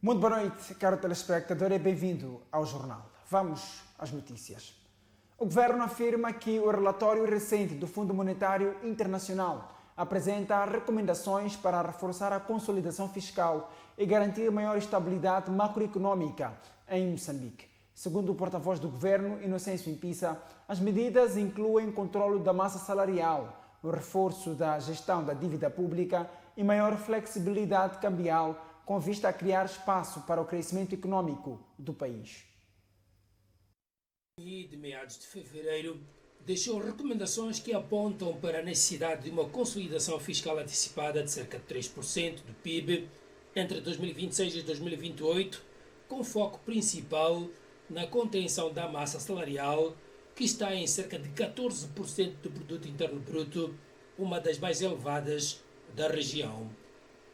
Muito boa noite, caro telespectador, e bem-vindo ao jornal. Vamos às notícias. O governo afirma que o relatório recente do Fundo Monetário Internacional apresenta recomendações para reforçar a consolidação fiscal e garantir maior estabilidade macroeconômica em Moçambique. Segundo o porta-voz do governo, Inocêncio Impissa, as medidas incluem controle da massa salarial, o reforço da gestão da dívida pública e maior flexibilidade cambial, com vista a criar espaço para o crescimento econômico do país. E de meados de fevereiro, deixou recomendações que apontam para a necessidade de uma consolidação fiscal antecipada de cerca de 3% do PIB entre 2026 e 2028, com foco principal na contenção da massa salarial, que está em cerca de 14% do produto interno bruto, uma das mais elevadas da região.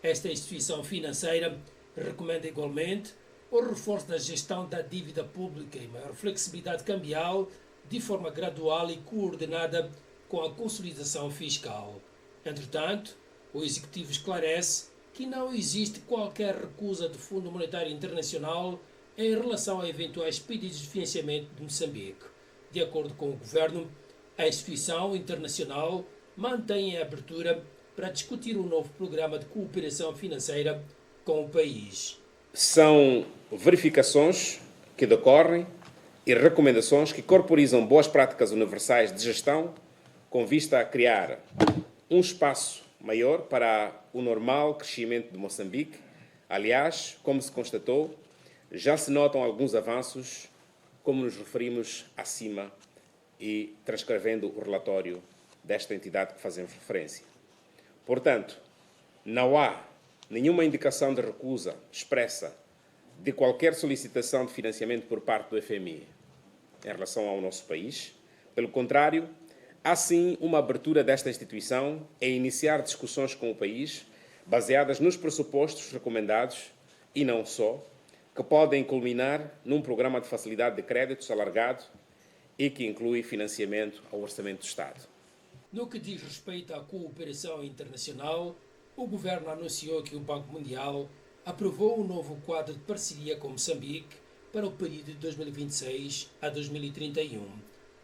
Esta instituição financeira recomenda igualmente o reforço da gestão da dívida pública e maior flexibilidade cambial, de forma gradual e coordenada com a consolidação fiscal. Entretanto, o Executivo esclarece que não existe qualquer recusa do Fundo Monetário Internacional em relação a eventuais pedidos de financiamento de Moçambique. De acordo com o Governo, a instituição internacional mantém a abertura para discutir um novo programa de cooperação financeira com o país. São verificações que decorrem e recomendações que corporizam boas práticas universais de gestão com vista a criar um espaço maior para o normal crescimento de Moçambique. Aliás, como se constatou, já se notam alguns avanços, como nos referimos acima e transcrevendo o relatório desta entidade que fazemos referência. Portanto, não há nenhuma indicação de recusa expressa de qualquer solicitação de financiamento por parte do FMI em relação ao nosso país. Pelo contrário, há sim uma abertura desta instituição em iniciar discussões com o país baseadas nos pressupostos recomendados e não só, que podem culminar num programa de facilidade de créditos alargado e que inclui financiamento ao Orçamento do Estado. No que diz respeito à cooperação internacional, o Governo anunciou que o Banco Mundial aprovou um novo quadro de parceria com Moçambique para o período de 2026 a 2031.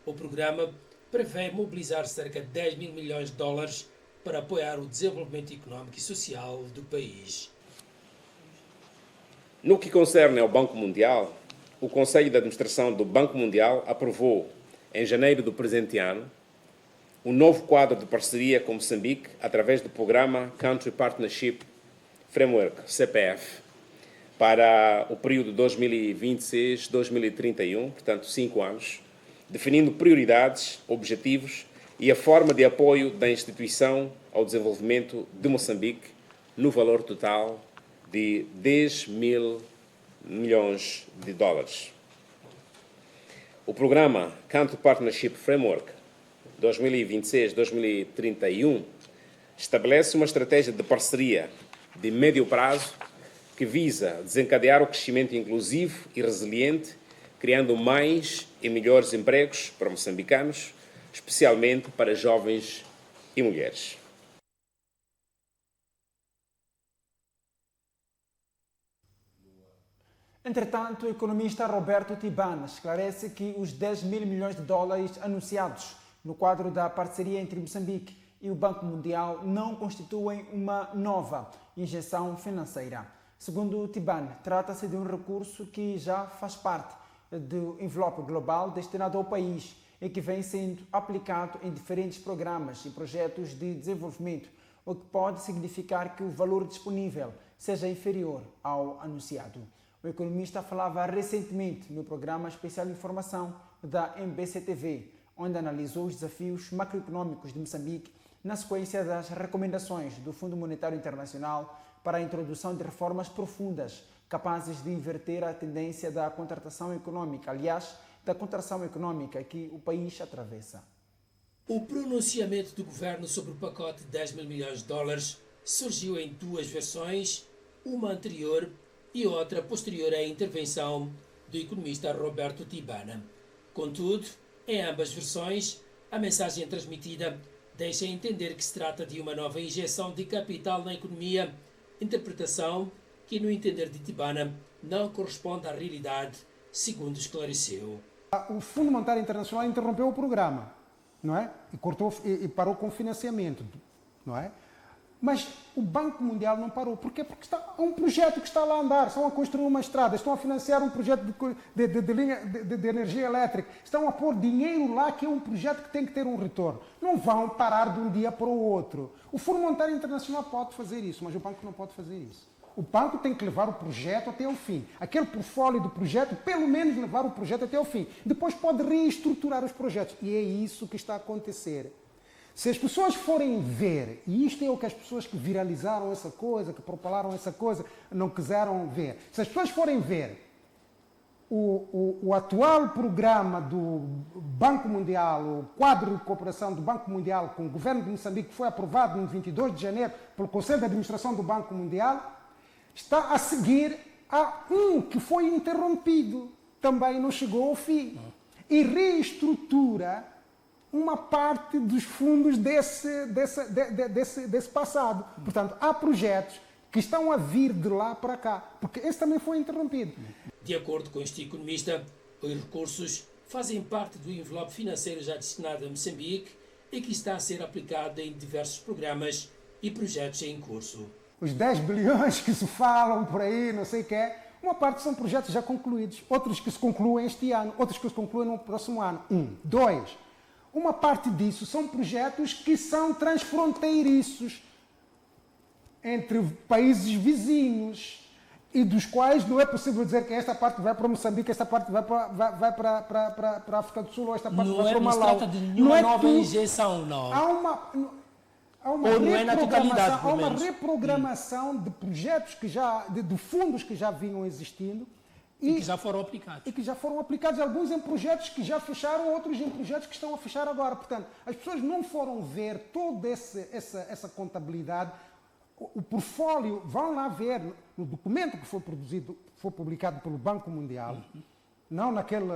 O programa prevê mobilizar cerca de 10 mil milhões de dólares para apoiar o desenvolvimento econômico e social do país. No que concerne ao Banco Mundial, o Conselho de Administração do Banco Mundial aprovou, em janeiro do presente ano, um novo quadro de parceria com Moçambique através do programa Country Partnership Framework, CPF, para o período 2026-2031, portanto 5 anos, definindo prioridades, objetivos e a forma de apoio da instituição ao desenvolvimento de Moçambique no valor total de 10 mil milhões de dólares. O programa Country Partnership Framework 2026-2031 estabelece uma estratégia de parceria de médio prazo que visa desencadear o crescimento inclusivo e resiliente, criando mais e melhores empregos para moçambicanos, especialmente para jovens e mulheres. Entretanto, o economista Roberto Tibana esclarece que os 10 mil milhões de dólares anunciados no quadro da parceria entre Moçambique e o Banco Mundial não constituem uma nova injeção financeira. Segundo Tibane, trata-se de um recurso que já faz parte do envelope global destinado ao país e que vem sendo aplicado em diferentes programas e projetos de desenvolvimento, o que pode significar que o valor disponível seja inferior ao anunciado. O economista falava recentemente no programa Especial de Informação da MBC-TV, onde analisou os desafios macroeconômicos de Moçambique na sequência das recomendações do Fundo Monetário Internacional para a introdução de reformas profundas capazes de inverter a tendência da contratação econômica, aliás, da contração econômica que o país atravessa. O pronunciamento do governo sobre o pacote de 10 mil milhões de dólares surgiu em duas versões, uma anterior e outra posterior à intervenção do economista Roberto Tibana. Contudo, em ambas versões, a mensagem transmitida deixa entender que se trata de uma nova injeção de capital na economia, interpretação que, no entender de Tibana, não corresponde à realidade, segundo esclareceu. O Fundo Monetário Internacional interrompeu o programa, não é? E cortou e parou com o financiamento, não é? Mas o Banco Mundial não parou. Porquê? Porque há um projeto que está lá a andar. Estão a construir uma estrada, estão a financiar um projeto de linha de energia elétrica, estão a pôr dinheiro lá, que é um projeto que tem que ter um retorno. Não vão parar de um dia para o outro. O Fundo Monetário Internacional pode fazer isso, mas o banco não pode fazer isso. O banco tem que levar o projeto até o fim. Aquele portfólio do projeto, pelo menos levar o projeto até o fim. Depois pode reestruturar os projetos. E é isso que está a acontecer. Se as pessoas forem ver, e isto é o que as pessoas que viralizaram essa coisa, que propalaram essa coisa, não quiseram ver. Se as pessoas forem ver o atual programa do Banco Mundial, o quadro de cooperação do Banco Mundial com o governo de Moçambique, que foi aprovado no 22 de janeiro pelo Conselho de Administração do Banco Mundial, está a seguir a um que foi interrompido, também não chegou ao fim, e reestrutura uma parte dos fundos desse passado. Portanto, há projetos que estão a vir de lá para cá, porque esse também foi interrompido. De acordo com este economista, os recursos fazem parte do envelope financeiro já destinado a Moçambique e que está a ser aplicado em diversos programas e projetos em curso. Os 10 bilhões que se falam por aí, não sei o que é, uma parte são projetos já concluídos, outros que se concluem este ano, outros que se concluem no próximo ano. Dois, uma parte disso são projetos que são transfronteiriços entre países vizinhos e dos quais não é possível dizer que esta parte vai para Moçambique, esta parte vai para a África do Sul ou esta parte vai para o Malau. Não se trata de nenhuma nova injeção, não. Há uma reprogramação de projetos de fundos que já vinham existindo e que já foram aplicados. E que já foram aplicados, alguns em projetos que já fecharam, outros em projetos que estão a fechar agora. Portanto, as pessoas não foram ver toda essa contabilidade. O portfólio, vão lá ver no documento que foi publicado pelo Banco Mundial, não naquele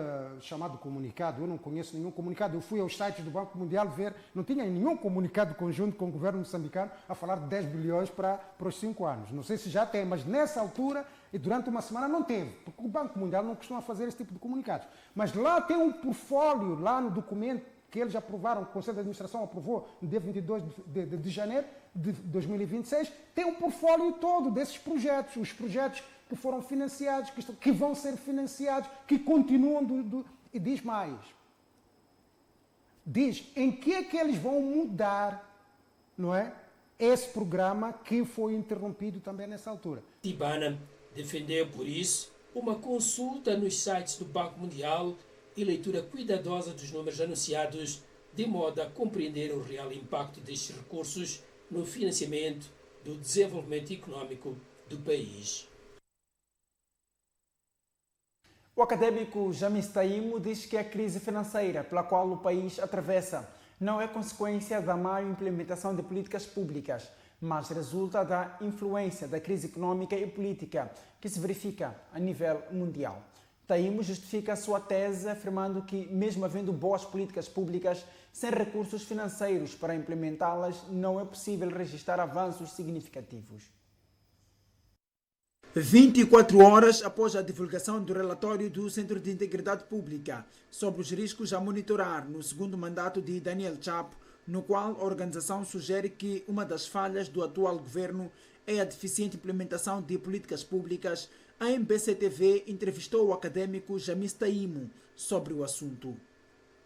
chamado comunicado. Eu não conheço nenhum comunicado. Eu fui aos sites do Banco Mundial ver, não tinha nenhum comunicado conjunto com o governo moçambicano a falar de 10 bilhões para os 5 anos. Não sei se já tem, mas nessa altura e durante uma semana não teve, porque o Banco Mundial não costuma fazer esse tipo de comunicados. Mas lá tem um portfólio, lá no documento que eles aprovaram, o Conselho de Administração aprovou no dia 22 de janeiro de 2026, tem um portfólio todo desses projetos, os projetos que foram financiados, que vão ser financiados, que continuam. E diz mais. Diz em que é que eles vão mudar, não é? Esse programa que foi interrompido também nessa altura. Tibana defendeu, por isso, uma consulta nos sites do Banco Mundial e leitura cuidadosa dos números anunciados, de modo a compreender o real impacto destes recursos no financiamento do desenvolvimento econômico do país. O académico Jamis Taimo diz que a crise financeira pela qual o país atravessa não é consequência da má implementação de políticas públicas, mas resulta da influência da crise econômica e política que se verifica a nível mundial. Taimo justifica a sua tese afirmando que, mesmo havendo boas políticas públicas, sem recursos financeiros para implementá-las, não é possível registrar avanços significativos. 24 horas após a divulgação do relatório do Centro de Integridade Pública sobre os riscos a monitorar no segundo mandato de Daniel Chapo, no qual a organização sugere que uma das falhas do atual governo é a deficiente implementação de políticas públicas, a MBC-TV entrevistou o académico Jamis Taimo sobre o assunto.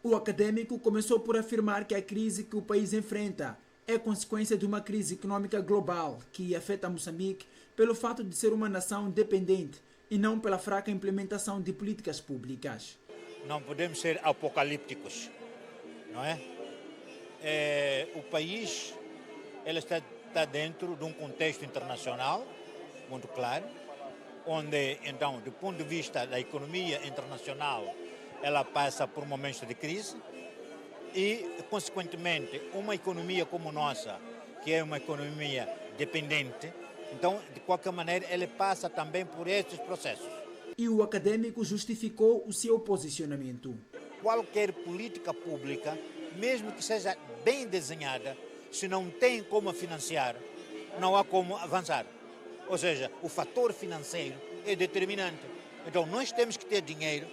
O académico começou por afirmar que a crise que o país enfrenta é consequência de uma crise econômica global que afeta Moçambique pelo fato de ser uma nação dependente e não pela fraca implementação de políticas públicas. Não podemos ser apocalípticos, não é? O país ele está dentro de um contexto internacional muito claro, onde, então, do ponto de vista da economia internacional, ela passa por momentos de crise e, consequentemente, uma economia como a nossa, que é uma economia dependente, então, de qualquer maneira, ele passa também por estes processos. E o académico justificou o seu posicionamento. Qualquer política pública, mesmo que seja bem desenhada, se não tem como financiar, não há como avançar. Ou seja, o fator financeiro é determinante. Então nós temos que ter dinheiro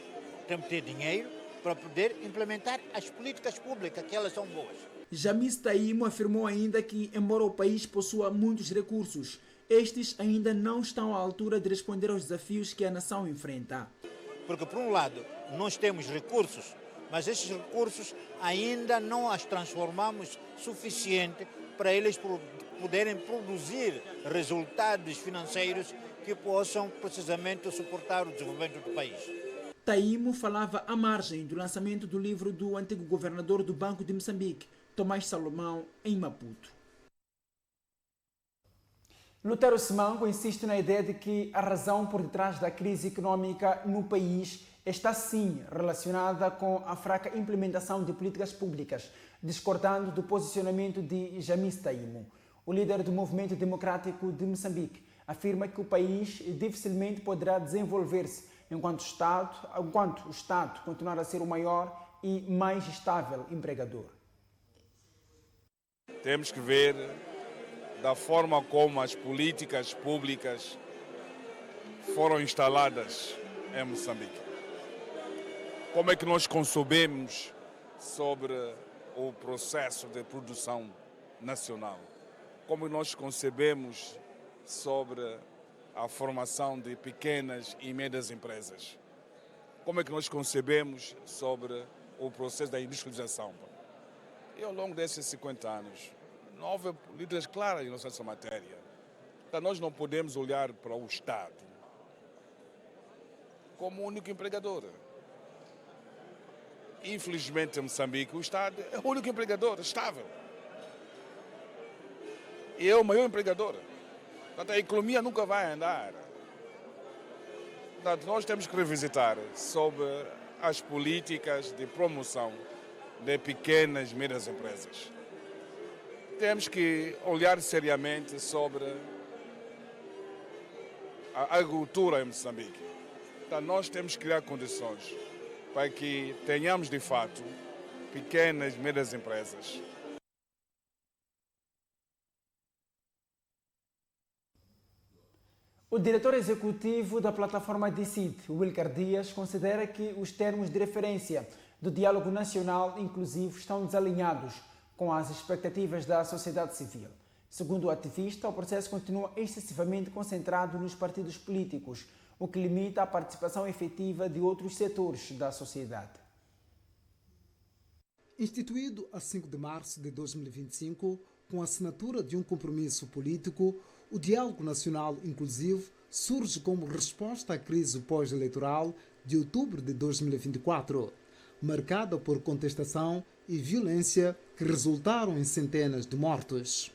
para poder implementar as políticas públicas, que elas são boas. Jamis Taimo afirmou ainda que, embora o país possua muitos recursos, estes ainda não estão à altura de responder aos desafios que a nação enfrenta. Porque, por um lado, nós temos recursos, mas esses recursos ainda não os transformamos suficiente para eles poderem produzir resultados financeiros que possam precisamente suportar o desenvolvimento do país. Taimo falava à margem do lançamento do livro do antigo governador do Banco de Moçambique, Tomás Salomão, em Maputo. Lutero Simango insiste na ideia de que a razão por detrás da crise econômica no país está sim relacionada com a fraca implementação de políticas públicas, discordando do posicionamento de Jamis Taimo. O líder do Movimento Democrático de Moçambique afirma que o país dificilmente poderá desenvolver-se enquanto o Estado continuar a ser o maior e mais estável empregador. Temos que ver da forma como as políticas públicas foram instaladas em Moçambique. Como é que nós concebemos sobre o processo de produção nacional? Como nós concebemos sobre a formação de pequenas e médias empresas? Como é que nós concebemos sobre o processo da industrialização? E ao longo desses 50 anos, não houve políticas claras em nossa matéria. Então, nós não podemos olhar para o Estado como o único empregador. Infelizmente, em Moçambique, o Estado é o único empregador estável. E é o maior empregador. Portanto, a economia nunca vai andar. Portanto, nós temos que revisitar sobre as políticas de promoção de pequenas e médias empresas. Temos que olhar seriamente sobre a agricultura em Moçambique. Então, nós temos que criar condições para que tenhamos, de fato, pequenas e médias empresas. O diretor executivo da plataforma DICID, Wilker Dias, considera que os termos de referência do diálogo nacional inclusivo estão desalinhados com as expectativas da sociedade civil. Segundo o ativista, o processo continua excessivamente concentrado nos partidos políticos, o que limita a participação efetiva de outros setores da sociedade. Instituído a 5 de março de 2025, com a assinatura de um compromisso político, o Diálogo Nacional Inclusivo surge como resposta à crise pós-eleitoral de outubro de 2024, marcada por contestação e violência que resultaram em centenas de mortos.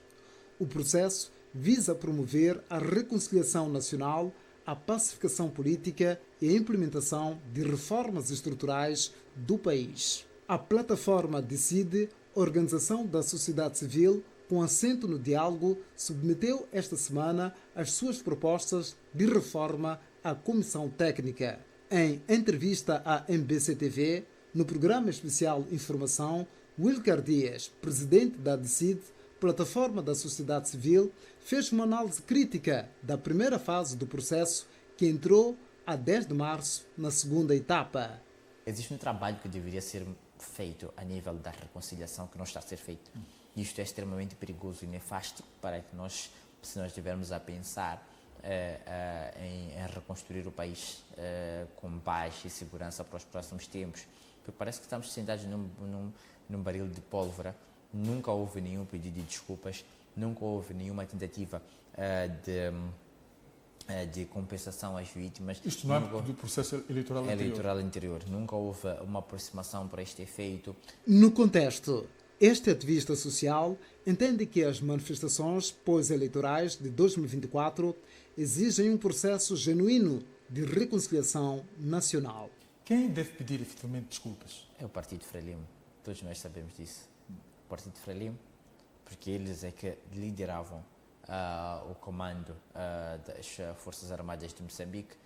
O processo visa promover a reconciliação nacional, a pacificação política e a implementação de reformas estruturais do país. A plataforma DICID, organização da sociedade civil com assento no diálogo, submeteu esta semana as suas propostas de reforma à Comissão Técnica. Em entrevista à MBC-TV, no programa especial Informação, Wilker Dias, presidente da DICID, plataforma da sociedade civil, fez uma análise crítica da primeira fase do processo que entrou a 10 de março na segunda etapa. Existe um trabalho que deveria ser feito a nível da reconciliação que não está a ser feito. Isto é extremamente perigoso e nefasto para que nós, se nós estivermos a pensar em reconstruir o país com paz e segurança para os próximos tempos. Porque parece que estamos sentados num barril de pólvora. Nunca houve nenhum pedido de desculpas, nunca houve nenhuma tentativa de compensação às vítimas. Isto não é do processo eleitoral anterior. Nunca houve uma aproximação para este efeito. No contexto, este ativista social entende que as manifestações pós-eleitorais de 2024 exigem um processo genuíno de reconciliação nacional. Quem deve pedir efetivamente desculpas? É o Partido Frelimo. Todos nós sabemos disso. O Partido Frelimo, porque eles é que lideravam o comando das Forças Armadas de Moçambique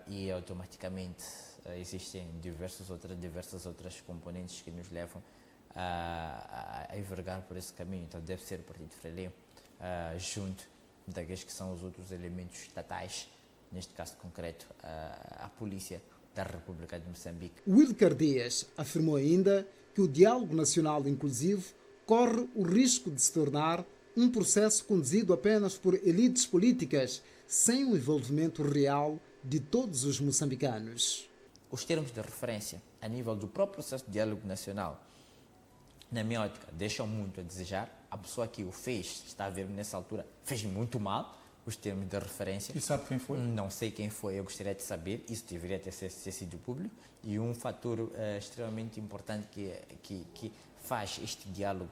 e automaticamente existem diversas outras componentes que nos levam a envergar por esse caminho. Então deve ser o Partido Frelimo junto daqueles que são os outros elementos estatais, neste caso concreto, a Polícia da República de Moçambique. Wilker Dias afirmou ainda que o diálogo nacional inclusivo corre o risco de se tornar um processo conduzido apenas por elites políticas, sem o envolvimento real de todos os moçambicanos. Os termos de referência a nível do próprio processo de diálogo nacional, na minha ótica, deixam muito a desejar. A pessoa que o fez, está a ver nessa altura, fez muito mal os termos de referência. E sabe quem foi? Não sei quem foi, eu gostaria de saber, isso deveria ter sido público. E um fator extremamente importante que faz este diálogo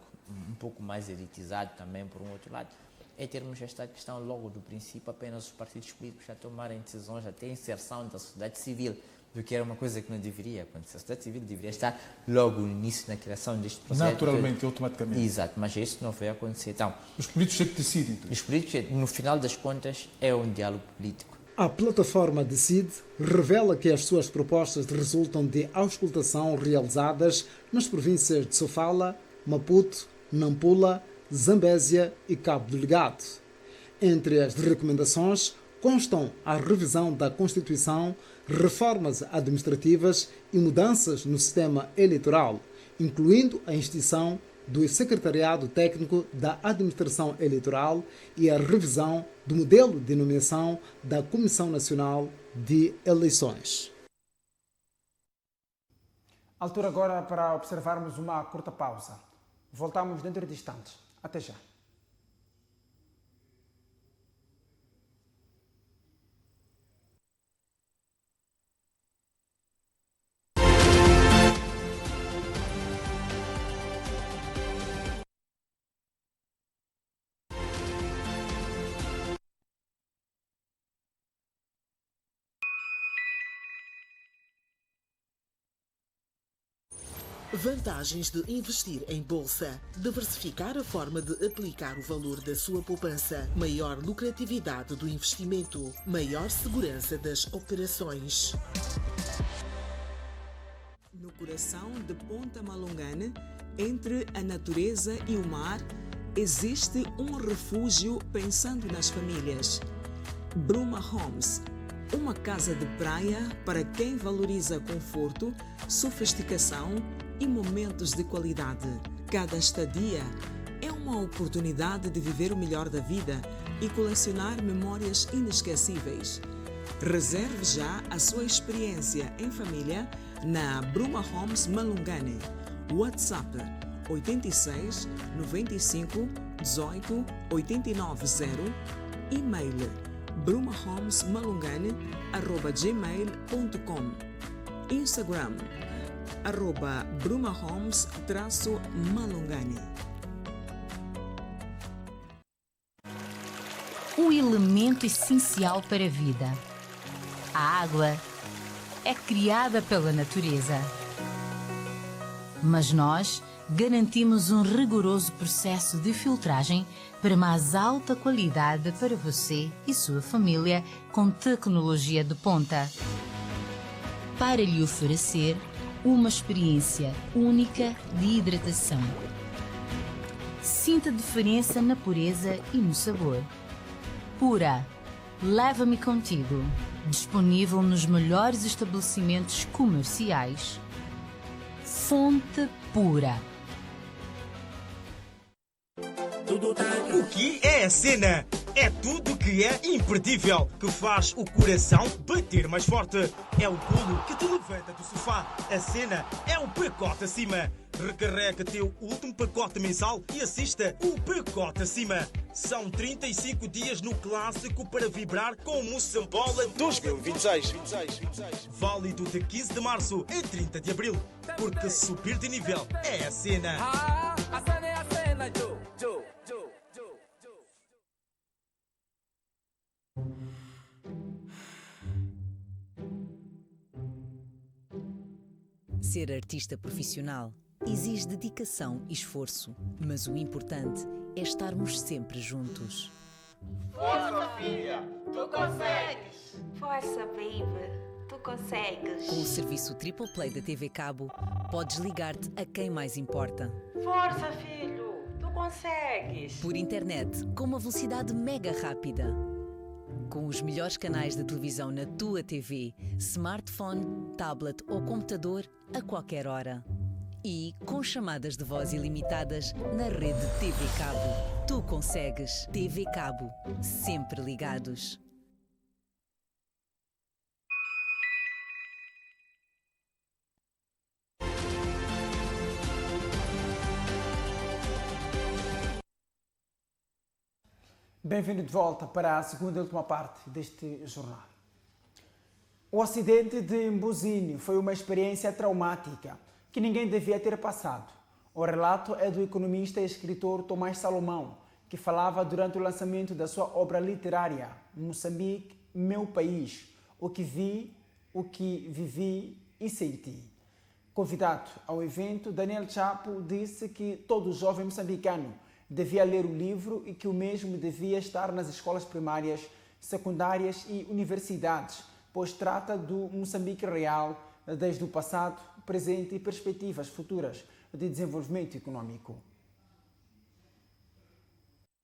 um pouco mais elitizado também, por um outro lado, é termos esta questão logo do princípio, apenas os partidos políticos a tomarem decisões, até a inserção da sociedade civil, do que era uma coisa que não deveria acontecer. A sociedade civil deveria estar logo no início na criação deste processo. Naturalmente, automaticamente. Exato, mas isso não vai acontecer. Então, os políticos é que decidem. Os políticos, no final das contas, é um diálogo político. A plataforma Decide revela que as suas propostas resultam de auscultação realizadas nas províncias de Sofala, Maputo, Nampula, Zambésia e Cabo Delgado. Entre as recomendações constam a revisão da Constituição, reformas administrativas e mudanças no sistema eleitoral, incluindo a instituição do Secretariado Técnico da Administração Eleitoral e a revisão do modelo de nomeação da Comissão Nacional de Eleições. Altura agora para observarmos uma curta pausa. Voltamos dentro de instantes. Até já. Vantagens de investir em bolsa. Diversificar a forma de aplicar o valor da sua poupança. Maior lucratividade do investimento. Maior segurança das operações. No coração de Ponta Malongane, entre a natureza e o mar, existe um refúgio pensando nas famílias. Bruma Homes. Uma casa de praia para quem valoriza conforto, sofisticação e momentos de qualidade. Cada estadia é uma oportunidade de viver o melhor da vida e colecionar memórias inesquecíveis. Reserve já a sua experiência em família na Bruma Homes Malungane. WhatsApp 86 95 18 890. E-mail brumahomesmalungane@gmail.com. Instagram @brumahomes_malungane. O elemento essencial para a vida. A água é criada pela natureza. Mas nós garantimos um rigoroso processo de filtragem para mais alta qualidade para você e sua família com tecnologia de ponta. Para lhe oferecer uma experiência única de hidratação. Sinta a diferença na pureza e no sabor. Pura, leva-me contigo. Disponível nos melhores estabelecimentos comerciais. Fonte Pura. O que é a cena? É tudo que é imperdível, que faz o coração bater mais forte. É o pulo que te levanta do sofá. A cena é o pacote acima. Recarrega teu último pacote mensal e assista o pacote acima. São 35 dias no clássico para vibrar com o Moçambola 2026. Válido de 15 de março a 30 de abril. Porque subir de nível é a cena. A cena é a cena, Joe. Ser artista profissional exige dedicação e esforço, mas o importante é estarmos sempre juntos. Força, filha! Tu consegues! Força, baby! Tu consegues! Com o serviço Triple Play da TV Cabo, podes ligar-te a quem mais importa. Força, filho! Tu consegues! consegues. Por internet, com uma velocidade mega rápida. Com os melhores canais de televisão na tua TV, smartphone, tablet ou computador a qualquer hora. E com chamadas de voz ilimitadas na rede TV Cabo. Tu consegues. TV Cabo. Sempre ligados. Bem-vindo de volta para a segunda e última parte deste jornal. O acidente de Mbuzini foi uma experiência traumática que ninguém devia ter passado. O relato é do economista e escritor Tomás Salomão, que falava durante o lançamento da sua obra literária Moçambique, Meu País, o que vi, o que vivi e senti. Convidado ao evento, Daniel Chapo disse que todo jovem moçambicano devia ler o livro e que o mesmo devia estar nas escolas primárias, secundárias e universidades, pois trata do Moçambique real, desde o passado, presente e perspectivas futuras de desenvolvimento econômico.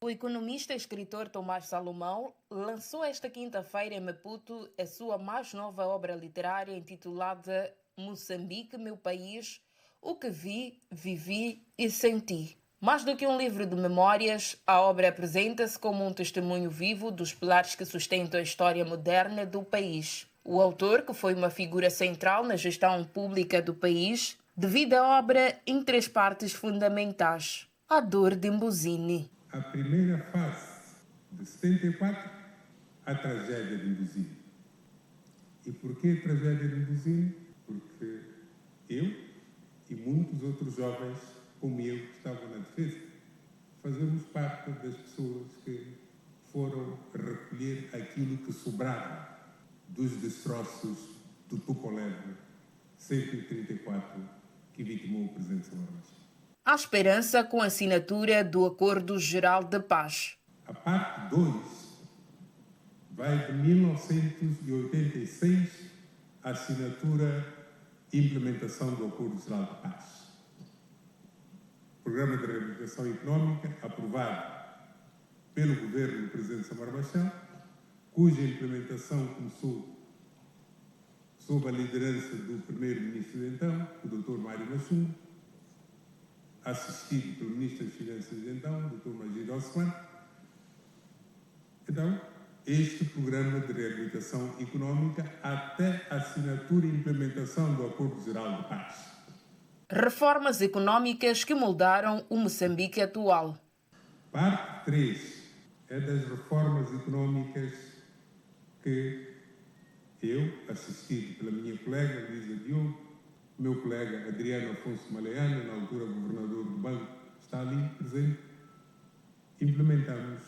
O economista e escritor Tomás Salomão lançou esta quinta-feira em Maputo a sua mais nova obra literária intitulada Moçambique, Meu País, o que vi, vivi e senti. Mais do que um livro de memórias, a obra apresenta-se como um testemunho vivo dos pilares que sustentam a história moderna do país. O autor, que foi uma figura central na gestão pública do país, divide a obra em 3 partes fundamentais. A dor de Mbuzini. A primeira fase, de 74, a tragédia de Mbuzini. E por que a tragédia de Mbuzini? Porque eu e muitos outros jovens, como eu, que estavam na defesa, fazemos parte das pessoas que foram recolher aquilo que sobrava dos destroços do Tupolevo 134 que vitimou o presidente Samora Machel. Há esperança com a assinatura do Acordo Geral de Paz. A parte 2 vai de 1986 à assinatura e implementação do Acordo Geral de Paz. Programa de Reabilitação Econômica aprovado pelo governo do presidente Samora Machel, cuja implementação começou sob a liderança do primeiro-ministro de então, o Dr. Mário Machum, assistido pelo ministro das Finanças de então, o Dr. Magir Osman. Então, este programa de reabilitação econômica até a assinatura e implementação do Acordo Geral de Paz. Reformas econômicas que moldaram o Moçambique atual. Parte 3 é das reformas econômicas que eu, assistido pela minha colega Luísa Diogo, meu colega Adriano Afonso Maleano, na altura governador do banco, está ali presente, implementamos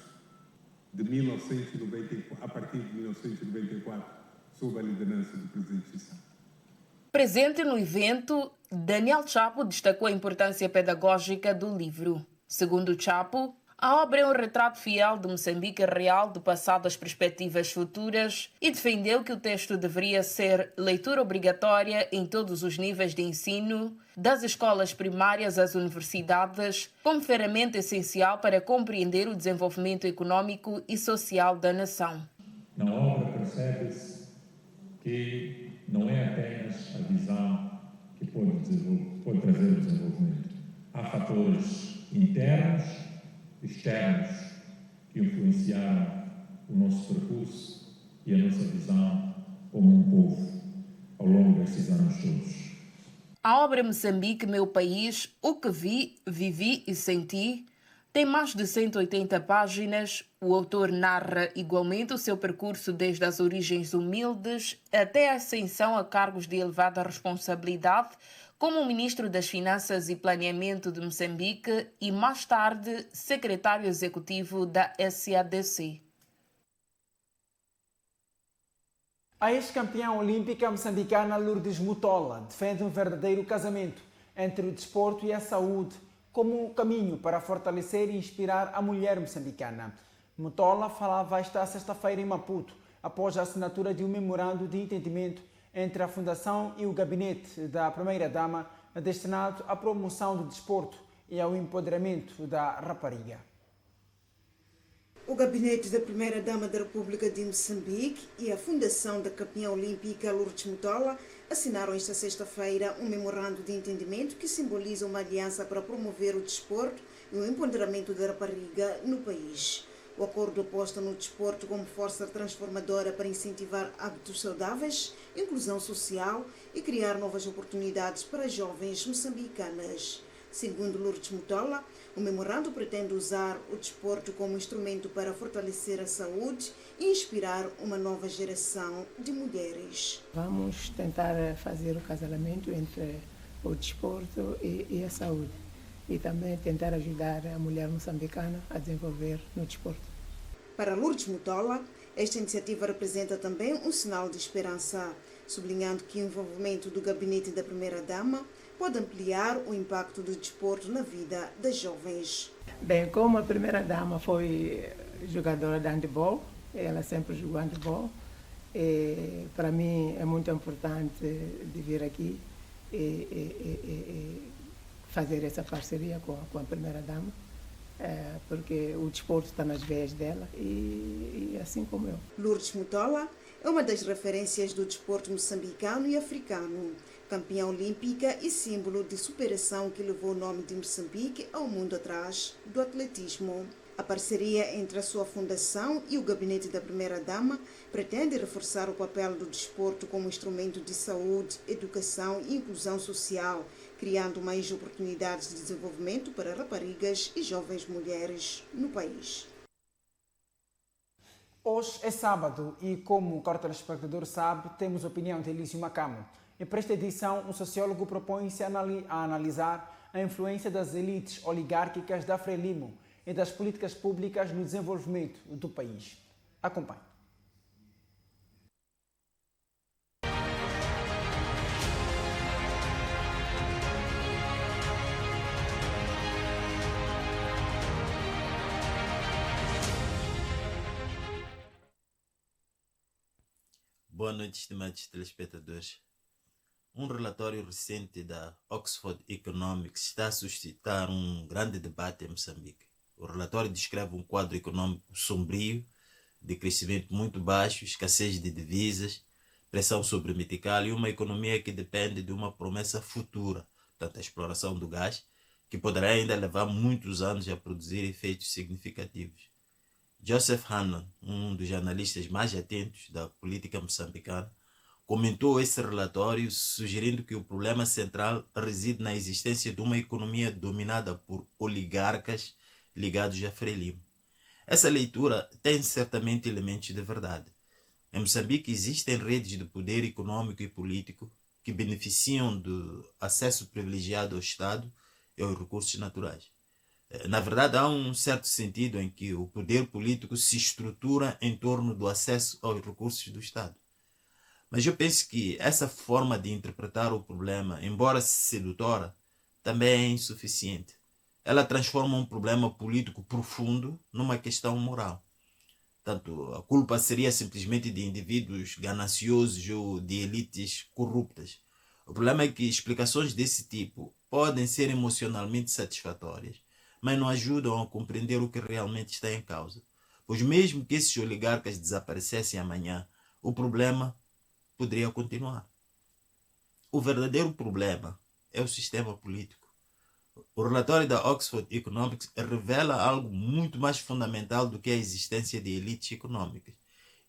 de 1994, a partir de 1994, sob a liderança do presidente Chissá. Presente no evento, Daniel Chapo destacou a importância pedagógica do livro. Segundo Chapo, a obra é um retrato fiel do Moçambique real, do passado às perspectivas futuras, e defendeu que o texto deveria ser leitura obrigatória em todos os níveis de ensino, das escolas primárias às universidades, como ferramenta essencial para compreender o desenvolvimento econômico e social da nação. Na obra percebe-se que não é apenas a visão que pode trazer o desenvolvimento. Há fatores internos, externos, que influenciaram o nosso percurso e a nossa visão como um povo ao longo destes anos todos. A obra Moçambique, Meu País, o que vi, vivi e senti, tem mais de 180 páginas. O autor narra igualmente o seu percurso desde as origens humildes até a ascensão a cargos de elevada responsabilidade, como o Ministro das Finanças e Planeamento de Moçambique e, mais tarde, Secretário Executivo da SADC. A ex-campeã olímpica moçambicana Lourdes Mutola defende um verdadeiro casamento entre o desporto e a saúde como um caminho para fortalecer e inspirar a mulher moçambicana. Mutola falava esta sexta-feira em Maputo, após a assinatura de um memorando de entendimento entre a Fundação e o gabinete da Primeira-Dama destinado à promoção do desporto e ao empoderamento da rapariga. O gabinete da Primeira-Dama da República de Moçambique e a Fundação da Campeã Olímpica Lourdes Mutola assinaram esta sexta-feira um memorando de entendimento que simboliza uma aliança para promover o desporto e o empoderamento da rapariga no país. O acordo aposta no desporto como força transformadora para incentivar hábitos saudáveis, inclusão social e criar novas oportunidades para jovens moçambicanas. Segundo Lourdes Mutola, o memorando pretende usar o desporto como instrumento para fortalecer a saúde e inspirar uma nova geração de mulheres. Vamos tentar fazer o casamento entre o desporto e a saúde e também tentar ajudar a mulher moçambicana a desenvolver no desporto. Para Lourdes Mutola, esta iniciativa representa também um sinal de esperança, sublinhando que o envolvimento do gabinete da Primeira-Dama pode ampliar o impacto do desporto na vida das jovens. Bem, como a Primeira-Dama foi jogadora de handebol, ela sempre jogou handebol, para mim é muito importante de vir aqui e fazer essa parceria com a Primeira-Dama, porque o desporto está nas veias dela e assim como eu. Lourdes Mutola é uma das referências do desporto moçambicano e africano, campeã olímpica e símbolo de superação que levou o nome de Moçambique ao mundo atrás do atletismo. A parceria entre a sua fundação e o gabinete da Primeira-Dama pretende reforçar o papel do desporto como instrumento de saúde, educação e inclusão social, criando mais oportunidades de desenvolvimento para raparigas e jovens mulheres no país. Hoje é sábado e, como o telespectador sabe, temos a opinião de Elísio Macamo. E para esta edição, um sociólogo propõe-se a analisar a influência das elites oligárquicas da Frelimo e das políticas públicas no desenvolvimento do país. Acompanhe. Boa noite, estimados telespectadores. Um relatório recente da Oxford Economics está a suscitar um grande debate em Moçambique. O relatório descreve um quadro econômico sombrio, de crescimento muito baixo, escassez de divisas, pressão sobre o metical e uma economia que depende de uma promessa futura, portanto a exploração do gás, que poderá ainda levar muitos anos a produzir efeitos significativos. Joseph Hannon, um dos analistas mais atentos da política moçambicana, comentou esse relatório sugerindo que o problema central reside na existência de uma economia dominada por oligarcas ligados a Frelimo. Essa leitura tem certamente elementos de verdade. Em Moçambique existem redes de poder econômico e político que beneficiam do acesso privilegiado ao Estado e aos recursos naturais. Na verdade, há um certo sentido em que o poder político se estrutura em torno do acesso aos recursos do Estado. Mas eu penso que essa forma de interpretar o problema, embora sedutora, também é insuficiente. Ela transforma um problema político profundo numa questão moral. Tanto a culpa seria simplesmente de indivíduos gananciosos ou de elites corruptas. O problema é que explicações desse tipo podem ser emocionalmente satisfatórias, mas não ajudam a compreender o que realmente está em causa. Pois mesmo que esses oligarcas desaparecessem amanhã, o problema poderia continuar. O verdadeiro problema é o sistema político. O relatório da Oxford Economics revela algo muito mais fundamental do que a existência de elites econômicas.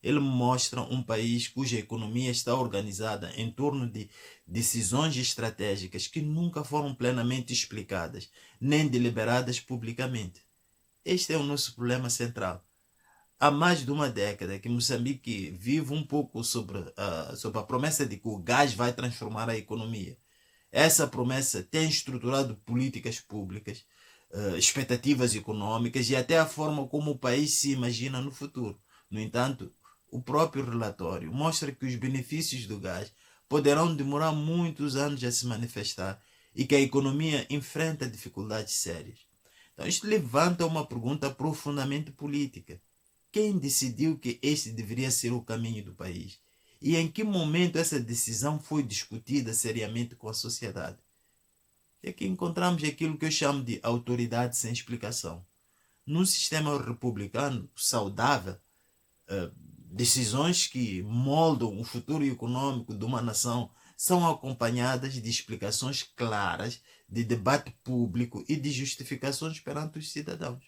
Ele mostra um país cuja economia está organizada em torno de decisões estratégicas que nunca foram plenamente explicadas, nem deliberadas publicamente. Este é o nosso problema central. Há mais de uma década que Moçambique vive um pouco sobre a promessa de que o gás vai transformar a economia. Essa promessa tem estruturado políticas públicas, expectativas econômicas e até a forma como o país se imagina no futuro. No entanto, o próprio relatório mostra que os benefícios do gás poderão demorar muitos anos a se manifestar e que a economia enfrenta dificuldades sérias. Então, isto levanta uma pergunta profundamente política. Quem decidiu que este deveria ser o caminho do país? E em que momento essa decisão foi discutida seriamente com a sociedade? E aqui encontramos aquilo que eu chamo de autoridade sem explicação. Num sistema republicano saudável, decisões que moldam o futuro econômico de uma nação são acompanhadas de explicações claras, de debate público e de justificações perante os cidadãos.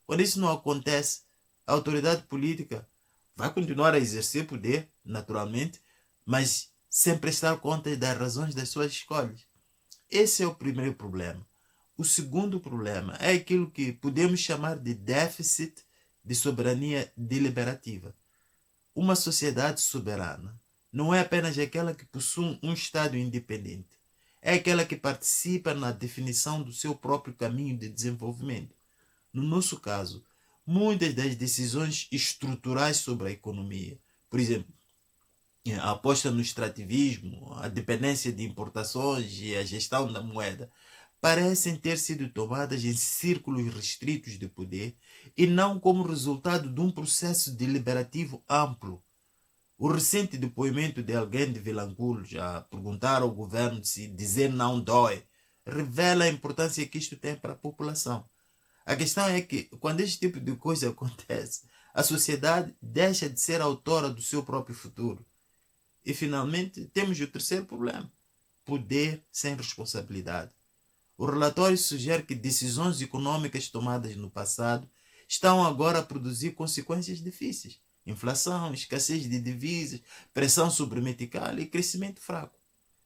Quando isso não acontece, a autoridade política vai continuar a exercer poder, naturalmente, mas sem prestar conta das razões das suas escolhas. Esse é o primeiro problema. O segundo problema é aquilo que podemos chamar de déficit de soberania deliberativa. Uma sociedade soberana não é apenas aquela que possui um Estado independente, é aquela que participa na definição do seu próprio caminho de desenvolvimento. No nosso caso, muitas das decisões estruturais sobre a economia, por exemplo, a aposta no extrativismo, a dependência de importações e a gestão da moeda, parecem ter sido tomadas em círculos restritos de poder e não como resultado de um processo deliberativo amplo. O recente depoimento de alguém de Vilanculos a perguntar ao governo se dizer não dói revela a importância que isto tem para a população. A questão é que, quando este tipo de coisa acontece, a sociedade deixa de ser autora do seu próprio futuro. E, finalmente, temos o terceiro problema: poder sem responsabilidade. O relatório sugere que decisões econômicas tomadas no passado estão agora a produzir consequências difíceis: inflação, escassez de divisas, pressão sobre o metical e crescimento fraco.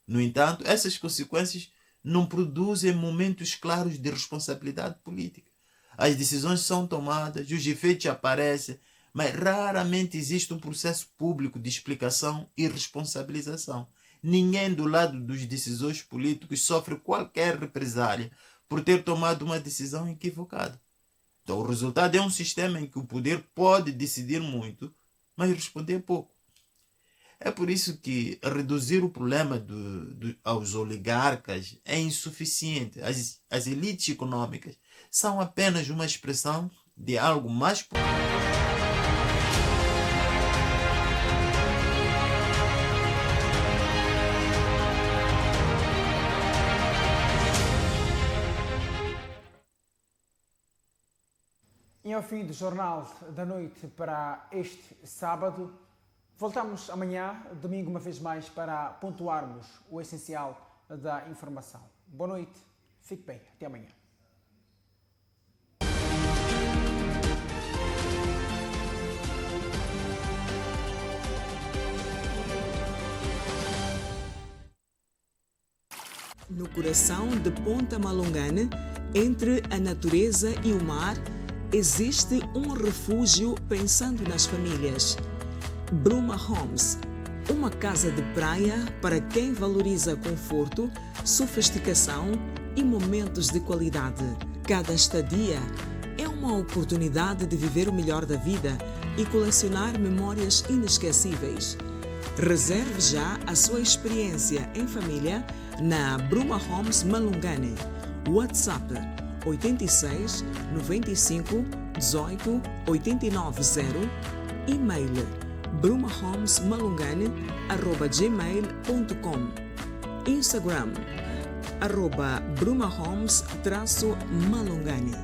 No entanto, essas consequências não produzem momentos claros de responsabilidade política. As decisões são tomadas, os efeitos aparecem, mas raramente existe um processo público de explicação e responsabilização. Ninguém do lado dos decisores políticos sofre qualquer represália por ter tomado uma decisão equivocada. Então o resultado é um sistema em que o poder pode decidir muito, mas responder pouco. É por isso que reduzir o problema aos oligarcas é insuficiente. As elites econômicas são apenas uma expressão de algo mais profundo. E ao fim do Jornal da Noite para este sábado, voltamos amanhã, domingo, uma vez mais, para pontuarmos o essencial da informação. Boa noite, fique bem, até amanhã. No coração de Ponta Malongane, entre a natureza e o mar, existe um refúgio pensando nas famílias. Bruma Homes, uma casa de praia para quem valoriza conforto, sofisticação e momentos de qualidade. Cada estadia é uma oportunidade de viver o melhor da vida e colecionar memórias inesquecíveis. Reserve já a sua experiência em família na Bruma Homes Malungane. WhatsApp 86 95 18 890. E-mail brumahomesmalungane@gmail.com. Instagram @brumahomes-malungane.